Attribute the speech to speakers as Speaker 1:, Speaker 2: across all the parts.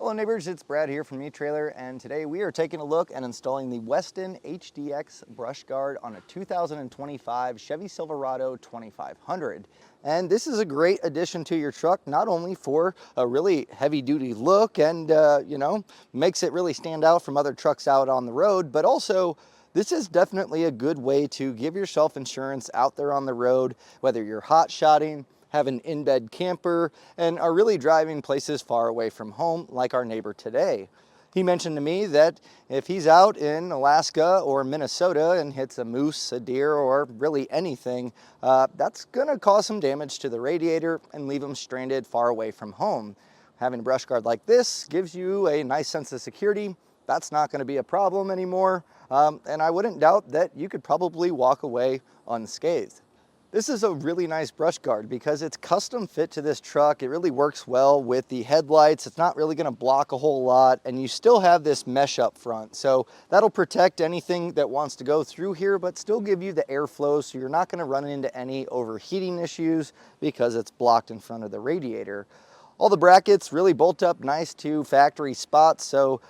Speaker 1: Hello neighbors, it's Brad here from eTrailer, and today we are taking a look and installing the Westin HDX brush guard on a 2025 Chevy Silverado 2500. And this is a great addition to your truck, not only for a really heavy duty look and makes it really stand out from other trucks out on the road, but also this is definitely a good way to give yourself insurance out there on the road, whether you're hot-shotting, have an in-bed camper, and are really driving places far away from home like our neighbor today. He mentioned to me that if he's out in Alaska or Minnesota and hits a moose, a deer, or really anything, that's gonna cause some damage to the radiator and leave him stranded far away from home. Having a brush guard like this gives you a nice sense of security. That's not gonna be a problem anymore. And I wouldn't doubt that you could probably walk away unscathed. This is a really nice brush guard because it's custom fit to this truck. It really works well with the headlights. It's not really going to block a whole lot, and you still have this mesh up front. So that'll protect anything that wants to go through here, but still give you the airflow so you're not going to run into any overheating issues because it's blocked in front of the radiator. All the brackets really bolt up nice to factory spots, so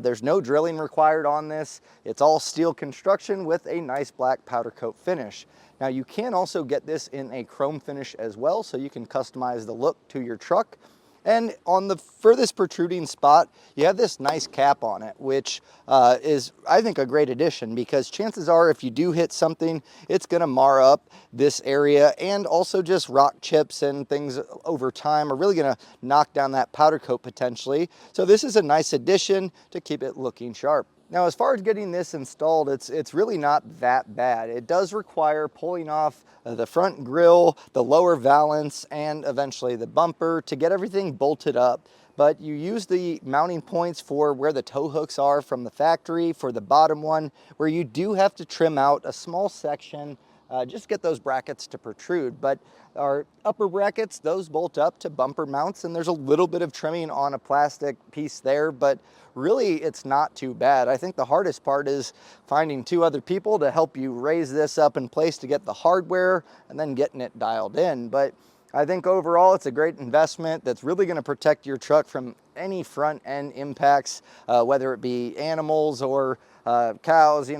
Speaker 1: there's no drilling required on this. It's all steel construction with a nice black powder coat finish. Now you can also get this in a chrome finish as well, so you can customize the look to your truck. And on the furthest protruding spot, you have this nice cap on it, which is, I think, a great addition because chances are if you do hit something, it's gonna mar up this area, and also just rock chips and things over time are really gonna knock down that powder coat potentially. So this is a nice addition to keep it looking sharp. Now, as far as getting this installed, it's really not that bad. It does require pulling off the front grille, the lower valance, and eventually the bumper to get everything bolted up. But you use the mounting points for where the tow hooks are from the factory for the bottom one, where you do have to trim out a small section, just get those brackets to protrude. But our upper brackets, those bolt up to bumper mounts, and there's a little bit of trimming on a plastic piece there, but really it's not too bad. I think the hardest part is finding two other people to help you raise this up in place to get the hardware and then getting it dialed in. But I think overall it's a great investment that's really going to protect your truck from any front end impacts, whether it be animals or cows,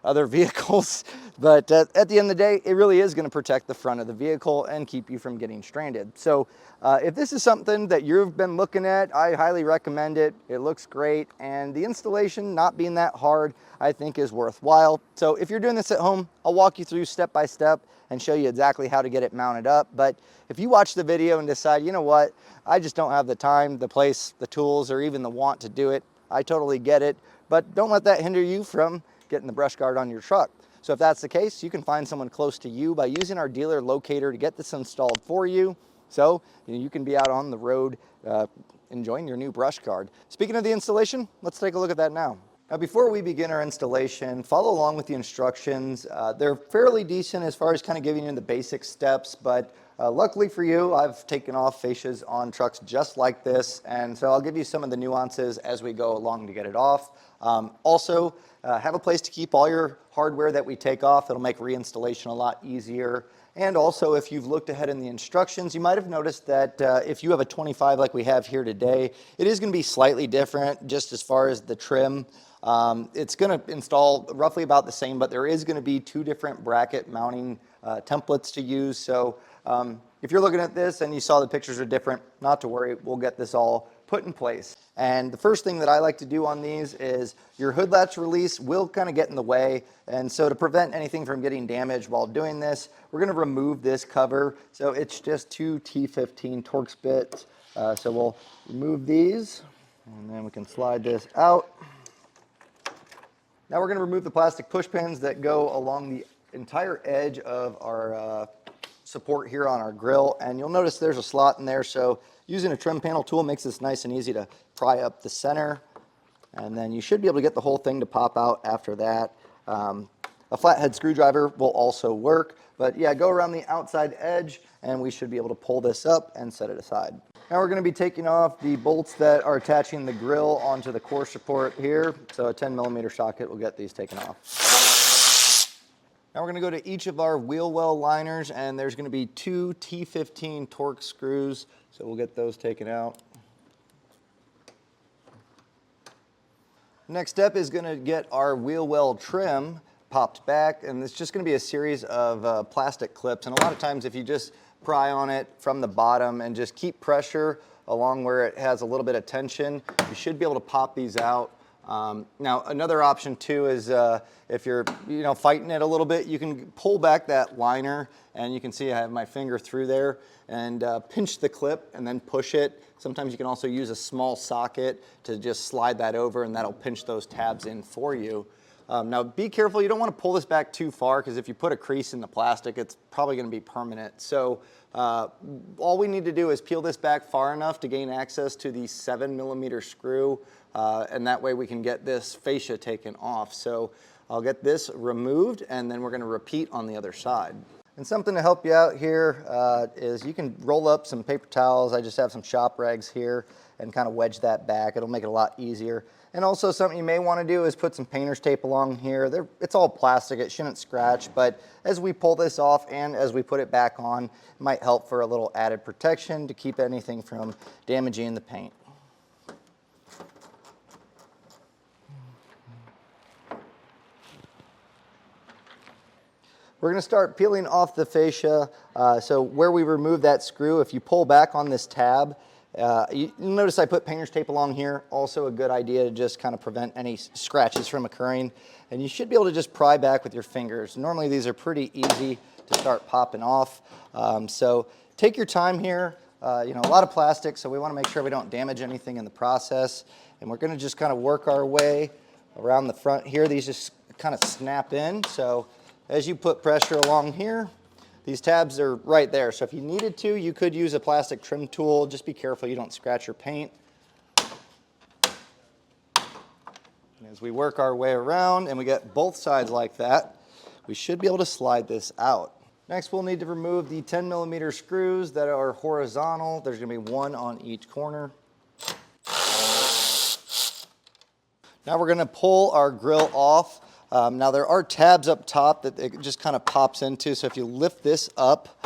Speaker 1: other vehicles. But at the end of the day, it really is going to protect the front of the vehicle and keep you from getting stranded. So if this is something that you've been looking at, I highly recommend it. It looks great, and the installation not being that hard, I think is worthwhile. So if you're doing this at home, I'll walk you through step by step and show you exactly how to get it mounted up. But if you watch the video and decide, you know what, I just don't have the time, the place, the tools, or even the want to do it, I totally get it. But don't let that hinder you from getting the brush guard on your truck. So if that's the case, you can find someone close to you by using our dealer locator to get this installed for you. So you can be out on the road enjoying your new brush guard. Speaking of the installation, let's take a look at that now. Now, before we begin our installation, follow along with the instructions. They're fairly decent as far as kind of giving you the basic steps, but luckily for you, I've taken off fascias on trucks just like this, and so I'll give you some of the nuances as we go along to get it off. Also, have a place to keep all your hardware that we take off. It'll make reinstallation a lot easier. And also, if you've looked ahead in the instructions, you might have noticed that if you have a 25 like we have here today, it is going to be slightly different just as far as the trim. It's going to install roughly about the same, but there is going to be two different bracket mounting templates to use. So if you're looking at this and you saw the pictures are different, not to worry, we'll get this all put in place. And the first thing that I like to do on these is your hood latch release will kind of get in the way. And so to prevent anything from getting damaged while doing this, we're going to remove this cover. So it's just two T15 Torx bits. So we'll remove these, and then we can slide this out. Now we're going to remove the plastic push pins that go along the entire edge of our support here on our grill, and you'll notice there's a slot in there, so using a trim panel tool makes this nice and easy to pry up the center, and then you should be able to get the whole thing to pop out after that. A flathead screwdriver will also work, but yeah, go around the outside edge and we should be able to pull this up and set it aside. Now we're going to be taking off the bolts that are attaching the grill onto the core support here, so a 10mm socket will get these taken off. Now we're going to go to each of our wheel well liners, and there's going to be two T15 Torx screws, so we'll get those taken out. Next step is going to get our wheel well trim popped back, and it's just going to be a series of plastic clips. And a lot of times if you just pry on it from the bottom and just keep pressure along where it has a little bit of tension, you should be able to pop these out. Now another option too is if you're fighting it a little bit, you can pull back that liner, and you can see I have my finger through there, and pinch the clip and then push it. Sometimes you can also use a small socket to just slide that over, and that'll pinch those tabs in for you. Now be careful, you don't want to pull this back too far, because if you put a crease in the plastic, it's probably going to be permanent. So all we need to do is peel this back far enough to gain access to the 7mm screw, and that way we can get this fascia taken off. So I'll get this removed, and then we're going to repeat on the other side. And something to help you out here is you can roll up some paper towels. I just have some shop rags here, and kind of wedge that back. It'll make it a lot easier. And also something you may want to do is put some painter's tape along here. It's all plastic, it shouldn't scratch, but as we pull this off and as we put it back on, it might help for a little added protection to keep anything from damaging the paint. We're going to start peeling off the fascia. So where we remove that screw, if you pull back on this tab, you'll notice I put painter's tape along here. Also a good idea to just kind of prevent any scratches from occurring. And you should be able to just pry back with your fingers. Normally these are pretty easy to start popping off. So take your time here. A lot of plastic, so we want to make sure we don't damage anything in the process. And we're going to just kind of work our way around the front here. These just kind of snap in. So as you put pressure along here, these tabs are right there. So if you needed to, you could use a plastic trim tool. Just be careful you don't scratch your paint. And as we work our way around and we get both sides like that, we should be able to slide this out. Next, we'll need to remove the 10mm screws that are horizontal. There's going to be one on each corner. Now we're going to pull our grill off. Now there are tabs up top that it just kind of pops into, so if you lift this up,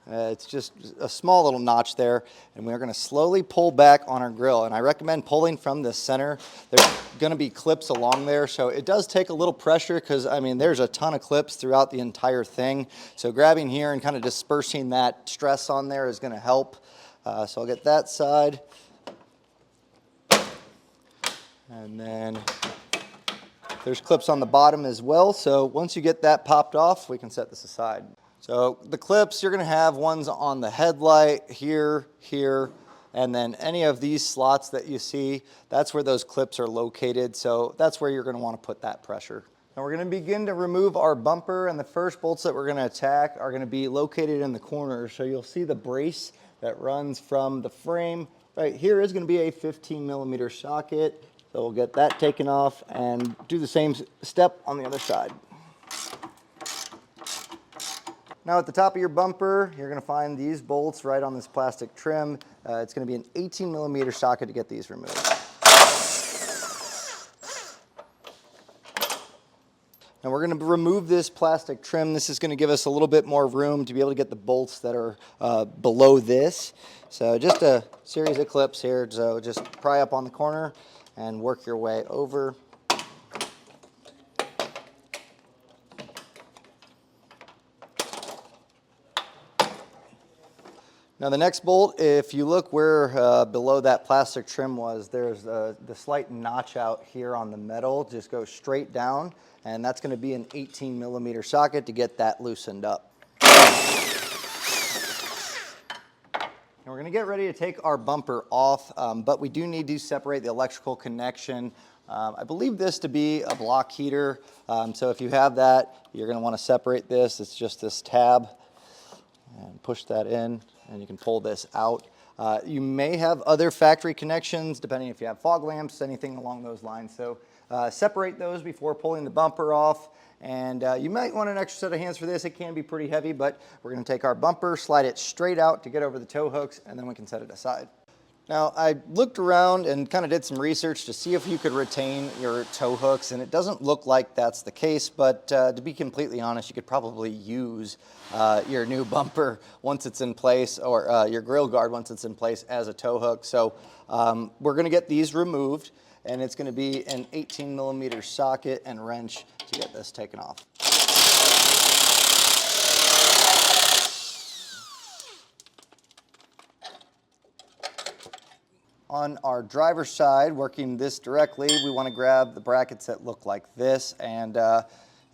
Speaker 1: it's just a small little notch there, and we're going to slowly pull back on our grill. And I recommend pulling from the center. There's going to be clips along there, so it does take a little pressure, because there's a ton of clips throughout the entire thing. So grabbing here and kind of dispersing that stress on there is going to help. So I'll get that side, and then there's clips on the bottom as well, so once you get that popped off, we can set this aside. So the clips, you're going to have ones on the headlight, here, and then any of these slots that you see, that's where those clips are located, so that's where you're going to want to put that pressure. Now we're going to begin to remove our bumper, and the first bolts that we're going to attack are going to be located in the corner. So you'll see the brace that runs from the frame. Right here is going to be a 15mm socket. So we'll get that taken off and do the same step on the other side. Now at the top of your bumper, you're going to find these bolts right on this plastic trim. It's going to be an 18mm socket to get these removed. Now we're going to remove this plastic trim. This is going to give us a little bit more room to be able to get the bolts that are below this. So just a series of clips here. So just pry up on the corner and work your way over. Now the next bolt, if you look where below that plastic trim was, there's the slight notch out here on the metal. Just go straight down, and that's going to be an 18mm socket to get that loosened up. And we're going to get ready to take our bumper off, but we do need to separate the electrical connection. I believe this to be a block heater, so if you have that, you're going to want to separate this. It's just this tab, and push that in, and you can pull this out. You may have other factory connections, depending if you have fog lamps, anything along those lines. So separate those before pulling the bumper off. And you might want an extra set of hands for this. It can be pretty heavy, but we're going to take our bumper, slide it straight out to get over the tow hooks, and then we can set it aside. Now, I looked around and kind of did some research to see if you could retain your tow hooks, and it doesn't look like that's the case, but to be completely honest, you could probably use your new bumper once it's in place, or your grill guard once it's in place as a tow hook. So we're going to get these removed, and it's going to be an 18mm socket and wrench to get this taken off. On our driver's side, working this directly, we want to grab the brackets that look like this, and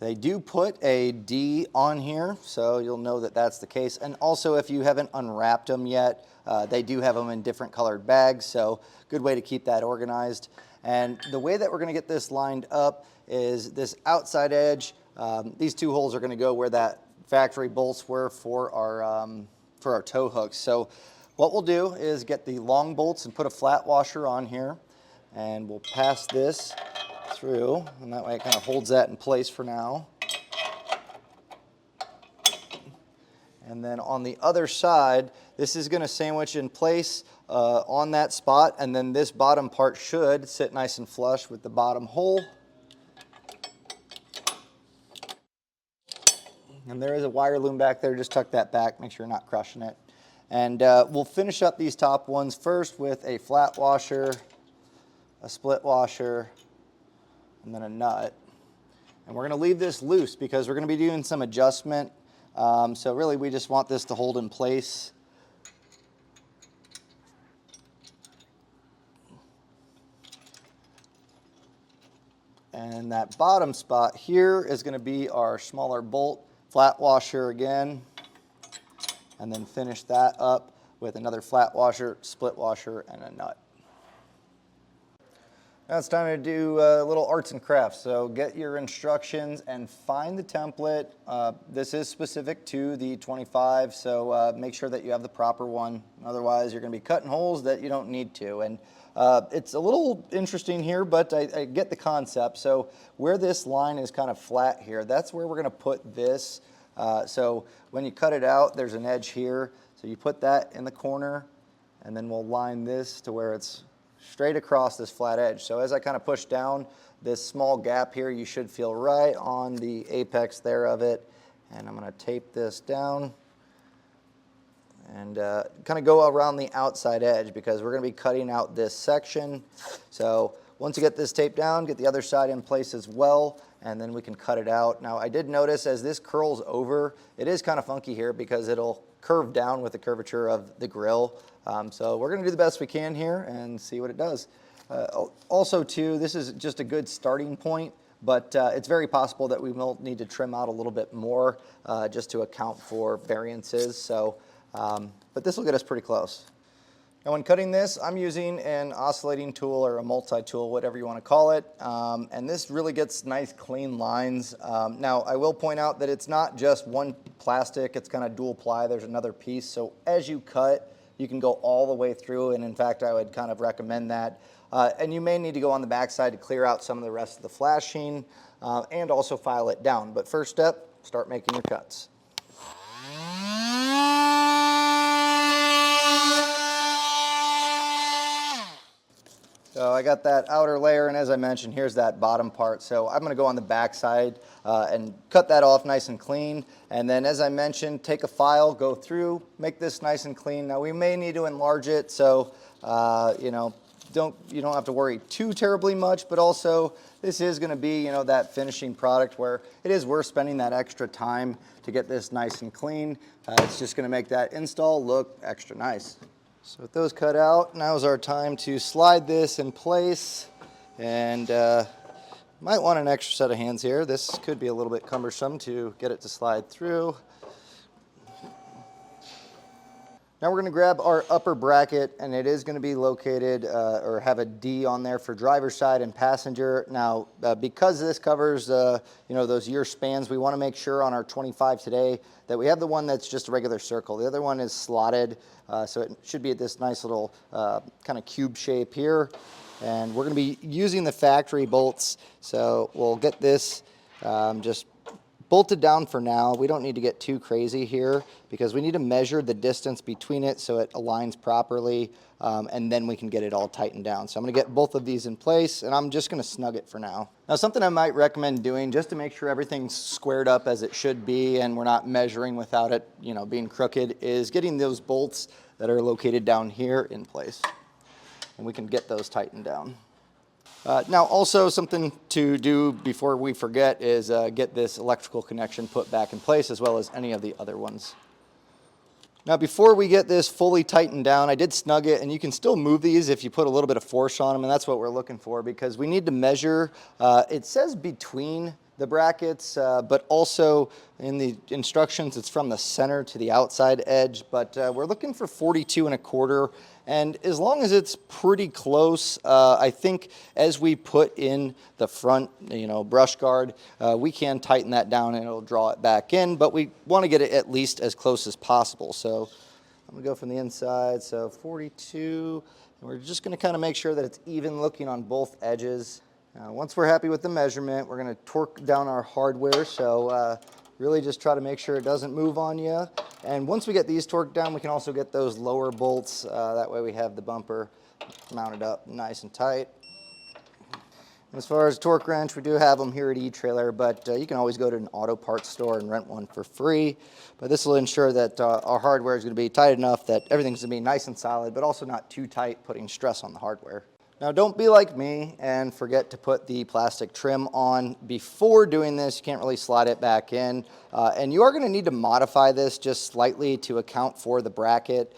Speaker 1: they do put a D on here, so you'll know that that's the case. And also, if you haven't unwrapped them yet, they do have them in different colored bags, so good way to keep that organized. And the way that we're going to get this lined up is this outside edge. These two holes are going to go where that factory bolts were for our tow hooks. So what we'll do is get the long bolts and put a flat washer on here, and we'll pass this through, and that way it kind of holds that in place for now. And then on the other side, this is going to sandwich in place on that spot, and then this bottom part should sit nice and flush with the bottom hole. And there is a wire loom back there, just tuck that back, make sure you're not crushing it. And we'll finish up these top ones first with a flat washer, a split washer, and then a nut. And we're going to leave this loose because we're going to be doing some adjustment. So really we just want this to hold in place. And that bottom spot here is going to be our smaller bolt, flat washer again. And then finish that up with another flat washer, split washer, and a nut. Now it's time to do a little arts and crafts. So get your instructions and find the template. This is specific to the 25, so make sure that you have the proper one. Otherwise, you're going to be cutting holes that you don't need to. And it's a little interesting here, but I get the concept. So where this line is kind of flat here, that's where we're going to put this. So when you cut it out, there's an edge here. So you put that in the corner, and then we'll line this to where it's straight across this flat edge. So as I kind of push down this small gap here, you should feel right on the apex there of it. And I'm going to tape this down and kind of go around the outside edge because we're going to be cutting out this section. So once you get this taped down, get the other side in place as well, and then we can cut it out. Now I did notice as this curls over, it is kind of funky here because it'll curve down with the curvature of the grill. So we're going to do the best we can here and see what it does. Also too, this is just a good starting point, but it's very possible that we will need to trim out a little bit more just to account for variances. So, but this will get us pretty close. Now when cutting this, I'm using an oscillating tool or a multi-tool, whatever you want to call it, and this really gets nice clean lines. Now I will point out that it's not just one plastic, it's kind of dual ply, there's another piece, so as you cut, you can go all the way through, and in fact I would kind of recommend that. And you may need to go on the backside to clear out some of the rest of the flashing and also file it down. But first step, start making your cuts. So I got that outer layer, and as I mentioned, here's that bottom part. So I'm going to go on the back side and cut that off nice and clean. And then, as I mentioned, take a file, go through, make this nice and clean. Now we may need to enlarge it, so you know, you don't have to worry too terribly much. But also, this is going to be, you know, that finishing product where it is worth spending that extra time to get this nice and clean. It's just going to make that install look extra nice. So with those cut out, now's our time to slide this in place, and might want an extra set of hands here. This could be a little bit cumbersome to get it to slide through. Now we're going to grab our upper bracket, and it is going to be located or have a D on there for driver's side and passenger. Now because this covers you know, those year spans, we want to make sure on our 25 today that we have the one that's just a regular circle. The other one is slotted, so it should be at this nice little kind of cube shape here. And we're going to be using the factory bolts, so we'll get this just bolted down for now. We don't need to get too crazy here because we need to measure the distance between it so it aligns properly, and then we can get it all tightened down. So I'm going to get both of these in place, and I'm just going to snug it for now. Now, something I might recommend doing just to make sure everything's squared up as it should be and we're not measuring without it, being crooked, is getting those bolts that are located down here in place, and we can get those tightened down. Now, also something to do before we forget is get this electrical connection put back in place, as well as any of the other ones. Now, before we get this fully tightened down, I did snug it, and you can still move these if you put a little bit of force on them, and that's what we're looking for, because we need to measure, it says between the brackets, but also in the instructions it's from the center to the outside edge, but we're looking for 42.25. And as long as it's pretty close, I think as we put in the front, brush guard, we can tighten that down and it'll draw it back in, but we want to get it at least as close as possible. So I'm going to go from the inside, so 42, and we're just going to kind of make sure that it's even looking on both edges. Once we're happy with the measurement, we're going to torque down our hardware, so really just try to make sure it doesn't move on you. And once we get these torqued down, we can also get those lower bolts. That way we have the bumper mounted up nice and tight. As far as torque wrench, we do have them here at eTrailer, but you can always go to an auto parts store and rent one for free. But this will ensure that our hardware is going to be tight enough that everything's going to be nice and solid, but also not too tight, putting stress on the hardware. Now, don't be like me and forget to put the plastic trim on before doing this. You can't really slide it back in. And you are going to need to modify this just slightly to account for the bracket.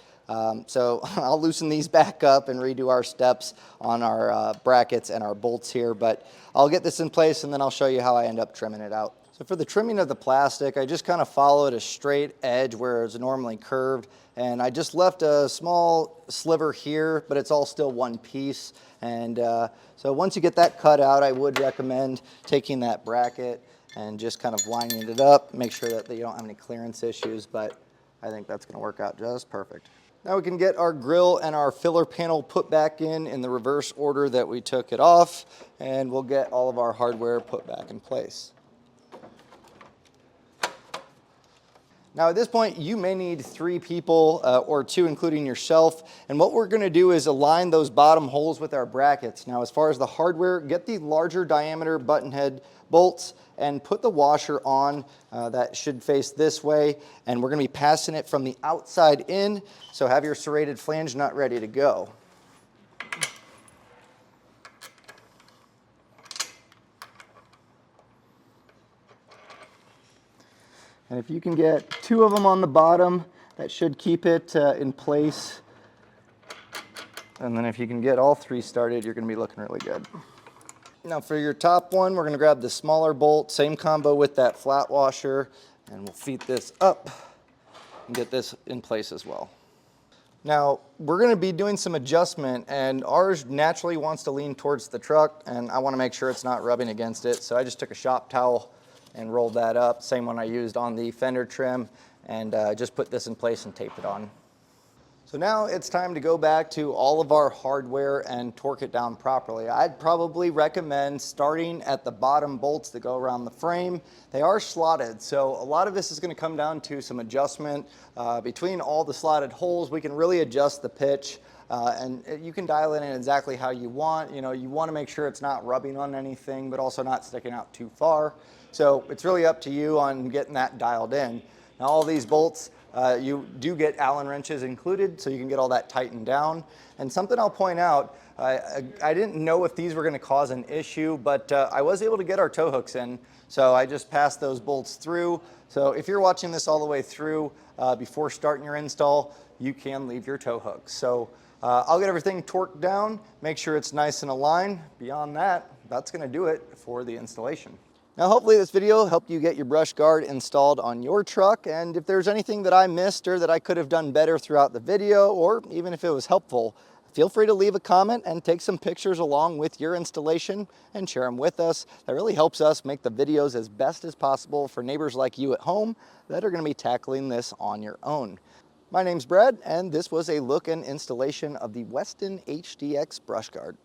Speaker 1: So I'll loosen these back up and redo our steps on our brackets and our bolts here. But I'll get this in place, and then I'll show you how I end up trimming it out. So for the trimming of the plastic, I just kind of followed a straight edge where it's normally curved. And I just left a small sliver here, but it's all still one piece. And so once you get that cut out, I would recommend taking that bracket and just kind of lining it up, make sure that you don't have any clearance issues, but I think that's going to work out just perfect. Now we can get our grill and our filler panel put back in the reverse order that we took it off, and we'll get all of our hardware put back in place. Now at this point, you may need 3 people or 2, including yourself. And what we're going to do is align those bottom holes with our brackets. Now as far as the hardware, get the larger diameter button head bolts and put the washer on. That should face this way. And we're going to be passing it from the outside in. So have your serrated flange nut ready to go. And if you can get 2 of them on the bottom, that should keep it in place. And then if you can get all 3 started, you're going to be looking really good. Now for your top one, we're going to grab the smaller bolt, same combo with that flat washer, and we'll feed this up and get this in place as well. Now we're going to be doing some adjustment, and ours naturally wants to lean towards the truck, and I want to make sure it's not rubbing against it. So I just took a shop towel and rolled that up, same one I used on the fender trim, and just put this in place and taped it on. So now it's time to go back to all of our hardware and torque it down properly. I'd probably recommend starting at the bottom bolts that go around the frame. They are slotted, so a lot of this is going to come down to some adjustment. Between all the slotted holes, we can really adjust the pitch. And you can dial it in exactly how you want. You want to make sure it's not rubbing on anything, but also not sticking out too far. So it's really up to you on getting that dialed in. Now all these bolts, you do get Allen wrenches included, so you can get all that tightened down. And something I'll point out, I didn't know if these were going to cause an issue, but I was able to get our tow hooks in, so I just passed those bolts through. So if you're watching this all the way through before starting your install, you can leave your tow hooks. So I'll get everything torqued down, make sure it's nice and aligned. Beyond that, that's going to do it for the installation. Now hopefully this video helped you get your brush guard installed on your truck, and if there's anything that I missed or that I could have done better throughout the video, or even if it was helpful, feel free to leave a comment and take some pictures along with your installation and share them with us. That really helps us make the videos as best as possible for neighbors like you at home that are going to be tackling this on your own. My name's Brad, and this was a look and installation of the Westin HDX brush guard.